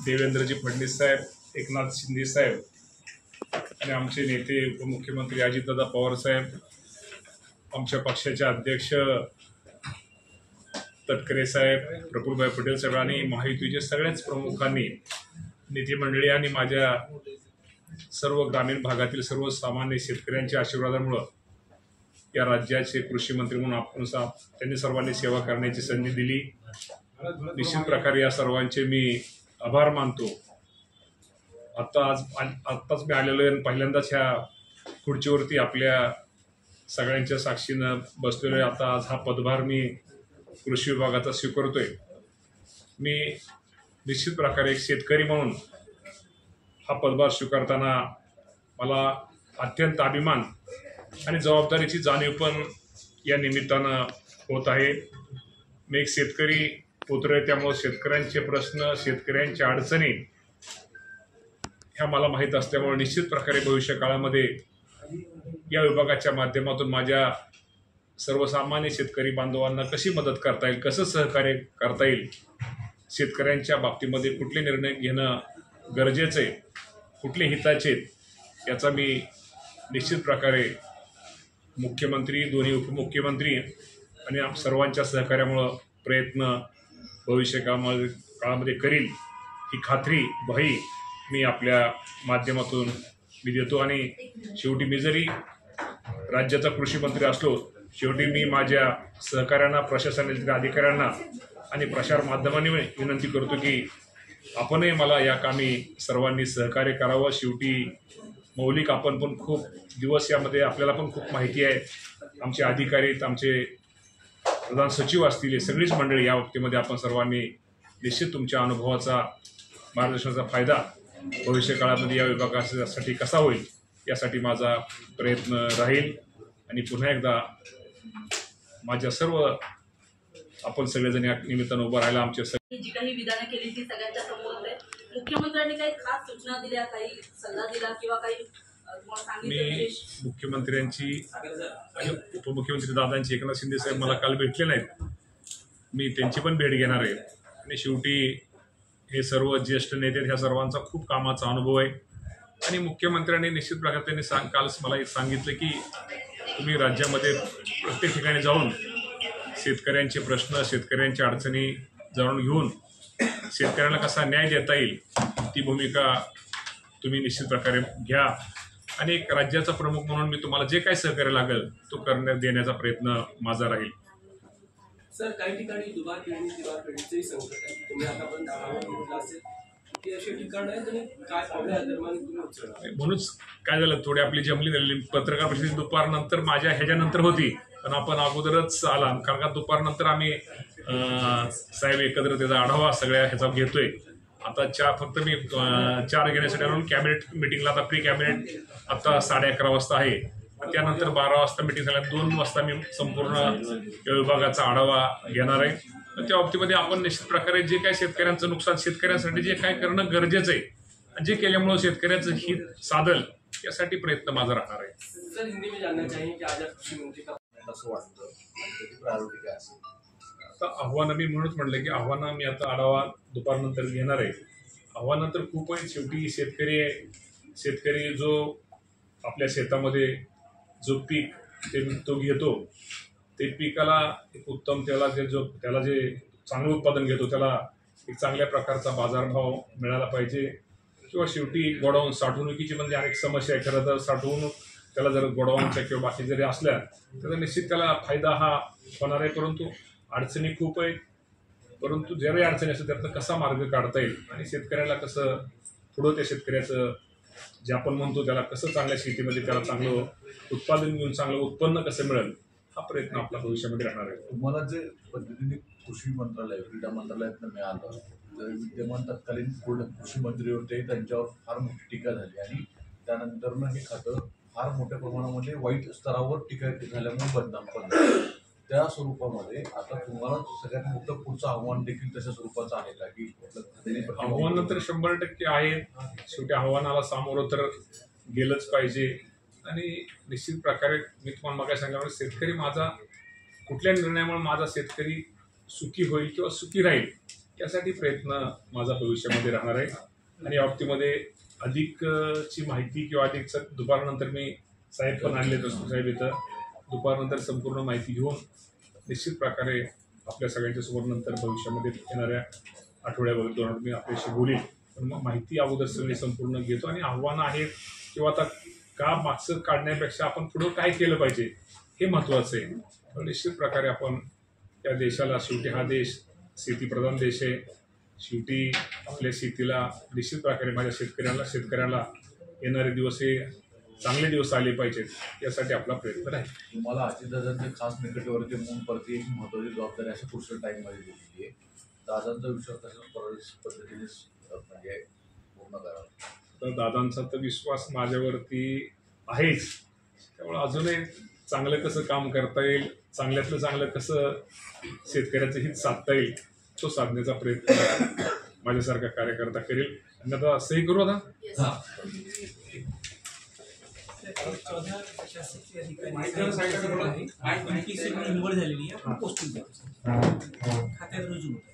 देवेंद्रजी फडणवीस साहेब, एकनाथ शिंदे साहेब आणि आमचे नेते उपमुख्यमंत्री अजितदादा पवार साहेब, आमच्या पक्षाचे अध्यक्ष तटकरे साहेब, प्रफुल्लभाई पटेल साहेब आणि महायुतीचे सगळ्याच प्रमुखांनी, नेते मंडळी आणि माझ्या सर्व ग्रामीण भागातील सर्व सामान्य शेतकऱ्यांच्या आशीर्वादामुळं या राज्याचे कृषी मंत्री म्हणून आपण त्यांनी सर्वांनी सेवा करण्याची संधी दिली। निश्चित प्रकारे या सर्वांचे मी आभार मानतो। आत्ताच मी आलेलो आहे, पहिल्यांदाच ह्या खुर्चीवरती आपल्या सगळ्यांच्या साक्षीनं बसलेलो आहे। आता आज हा पदभार मी कृषी विभागाचा स्वीकारतोय। मी निश्चित प्रकारे एक शेतकरी म्हणून हा पदभार स्वीकारताना मला अत्यंत अभिमान आणि जबाबदारीची जाणीव पण या निमित्तानं होत आहे। मी एक शेतकरी पुत्र आहे, त्यामुळे शेतकऱ्यांचे प्रश्न, शेतकऱ्यांच्या अडचणी ह्या मला माहीत असल्यामुळे निश्चित प्रकारे भविष्य काळामध्ये या विभागाच्या माध्यमातून माझ्या सर्वसामान्य शेतकरी बांधवांना कशी मदत करता येईल, कसं सहकार्य करता येईल, शेतकऱ्यांच्या बाबतीमध्ये कुठले निर्णय घेणं गरजेचं आहे, कुठले हिताचे याचा मी निश्चित प्रकारे मुख्यमंत्री, दोन्ही उपमुख्यमंत्री आणि सर्वांच्या सहकार्यामुळं प्रयत्न भविष्य काळामध्ये करील ही खात्री ग्वाही मी आपल्या माध्यमातून मी देतो। आणि शेवटी मी जरी राज्याचा कृषी मंत्री असलो, शेवटी मी माझ्या सहकाऱ्यांना, प्रशासनातील अधिकाऱ्यांना आणि प्रसार माध्यमांनी विनंती करतो की आपणही मला या कामी सर्वांनी सहकार्य करावं। शेवटी मौलिक आपण पण खूप दिवस यामध्ये आपल्याला पण खूप माहिती आहे, आमचे अधिकारी, आमचे प्रधान सचिव असतील, सगळीच मंडळी या बाबतीमध्ये आपण सर्वांनी निश्चित तुमच्या अनुभवाचा, मार्गदर्शनाचा फायदा भविष्य काळामध्ये या विभागासाठी कसा होईल यासाठी माझा प्रयत्न राहील। आणि पुन्हा एकदा माझ्या सर्व आपण सगळेजण या निमित्तानं उभं राहायला आमच्या जी काही विधानं केली ती सगळ्यांच्या समोर आहे। मुख्यमंत्र्यांनी काही खास सूचना दिल्या, काही सल्ला दिला किंवा काही मी मुख्यमंत्र्यांची आणि उपमुख्यमंत्री दादांची, एकनाथ शिंदे साहेब मला काल भेटले नाहीत, मी त्यांची पण भेट घेणार आहे। आणि शेवटी हे सर्व ज्येष्ठ नेते, ह्या सर्वांचा खूप कामाचा अनुभव आहे आणि मुख्यमंत्र्यांनी निश्चित प्रकारे त्यांनी काल मला सांगितलं की तुम्ही राज्यामध्ये प्रत्येक ठिकाणी जाऊन शेतकऱ्यांचे प्रश्न, शेतकऱ्यांच्या अडचणी जाणून घेऊन शेतकऱ्यांना कसा न्याय देता येईल ती भूमिका तुम्ही निश्चित प्रकारे घ्या आणि एक राज्याचा प्रमुख म्हणून मी तुम्हाला जे काही सहकार्य लागेल तो देण्याचा प्रयत्न माझा राहील। सर, काही ठिकाणी दुबार पेरणीचंही संकट आहे, तुम्ही आतापर्यंत आढावा असेल की अशी ठिकाणं आहेत आणि काय पावले दरम्यान तुम्ही उचलला? म्हणूनच काय झालं, थोडी आपली जमली झालेली पत्रकार परिषदेची दुपारनंतर माझ्या ह्याच्यानंतर होती, पण आपण अगोदरच आला, कारण का दुपारनंतर आम्ही साहेब एकत्र त्याचा आढावा सगळ्या ह्याचा घेतोय। आता फक्त मी 4 घेण्यासाठी आणून कॅबिनेट मिटिंगला, आता प्री कॅबिनेट आता 11:30 वाजता आहे, त्यानंतर 12 वाजता मिटिंग झाल्या, 2 वाजता मी संपूर्ण विभागाचा आढावा घेणार आहे। त्या बाबतीमध्ये आपण निश्चित प्रकारे जे काही शेतकऱ्यांचं नुकसान, शेतकऱ्यांसाठी जे काय करणं गरजेचं आहे, जे केल्यामुळं शेतकऱ्याचं हित साधल यासाठी प्रयत्न माझा राहणार आहे। सर, हिंदी में जानना चाहिए की आज कृषी मंत्री का कसं वाटतं, प्रायोरिटी काय असेल? आता आव्हानं मी म्हणूनच म्हटलं की आव्हानं मी आता आढावा दुपारनंतर घेणार आहे। आव्हानं तर खूप आहेत। शेवटी शेतकरी जो आपल्या शेतामध्ये जो पीक तो घेतो, ते पिकाला एक उत्तम त्याला जे चांगलं उत्पादन घेतो त्याला एक चांगल्या प्रकारचा बाजारभाव मिळाला पाहिजे। किंवा शेवटी गोडाऊन साठवणुकीची म्हणजे अनेक समस्या आहे, खरं तर साठवणूक त्याला जर गोडाऊनच्या किंवा बाकी जरी असल्या तर निश्चित त्याला फायदा हा होणार आहे, परंतु अडचणी खूप आहेत। परंतु ज्यावेळी अडचणी असतात त्यातनं कसा मार्ग काढता येईल आणि शेतकऱ्याला कसं पुढं त्या शेतकऱ्याचं जे आपण म्हणतो त्याला कसं चांगल्या शेतीमध्ये त्याला चांगलं उत्पादन घेऊन चांगलं उत्पन्न कसं मिळेल हा प्रयत्न आपला भविष्यामध्ये राहणार आहे। तुम्हाला जे पद्धतीने कृषी मंत्रालय, क्रीडा मंत्रालयातनं मिळालं, तर विद्यमान तत्कालीन कृषी मंत्री होते, त्यांच्यावर फार मोठी टीका झाली आणि त्यानंतरनं हे खातं फार मोठ्या प्रमाणामध्ये वाईट स्तरावर टीका झाल्यामुळे बदनाम पडलं। त्या स्वरूपामध्ये आता तुम्हाला सगळ्यात मोठं पुढचं आव्हान देखील तशा स्वरूपाचं आहे का की आव्हानं तर 100% आहे। शेवटी आव्हानाला सामोरं तर गेलंच पाहिजे आणि निश्चित प्रकारे मी तुम्हाला मग सांगितलं, शेतकरी माझा कुठल्या निर्णयामुळे माझा शेतकरी सुखी होईल किंवा सुखी राहील यासाठी प्रयत्न माझा भविष्यामध्ये राहणार आहे आणि या बाबतीमध्ये अधिकची माहिती किंवा अधिकचं दुपारनंतर मी साहेब पण आणले असतो साहेब इथं दुपारनंतर संपूर्ण माहिती घेऊन निश्चित प्रकारे आपल्या सगळ्यांच्या समोर नंतर भविष्यामध्ये येणाऱ्या आठवड्याबद्दल मी आपल्याशी बोलील. पण मग माहिती अगोदर सगळी संपूर्ण घेतो आणि आव्हानं आहेत किंवा आता का मागचं काढण्यापेक्षा आपण पुढं काय केलं पाहिजे हे महत्त्वाचं आहे. तर निश्चित प्रकारे आपण या देशाला शेवटी हा देश शेतीप्रधान देश आहे. शेवटी आपल्या शेतीला निश्चित प्रकारे माझ्या शेतकऱ्याला येणारे दिवस हे चांगले दिवस आले पाहिजेत यासाठी आपला प्रयत्न राहील. तुम्हाला अजितदादांच्या खास निकटवर्ती म्हणून प्रति एक महत्त्वाची जबाबदारी अशा पुढच्या टाईममध्ये दिलेली आहे. दादांचा विश्वास कशा पद्धतीने म्हणजे पूर्ण करावा. तर दादांचा तर विश्वास माझ्यावरती आहेच. त्यामुळे अजूनही चांगलं कसं काम करता येईल, चांगल्यातलं चांगलं कसं शेतकऱ्याचं हित साधता येईल तो साधण्याचा प्रयत्न माझ्यासारखा कार्यकर्ता करेल. आणि आता असंही करू आता चौदा शासकीय अधिकारी निवड झालेली आहे. आपण पोस्टिंग देतो खात्यात रुजू होतं.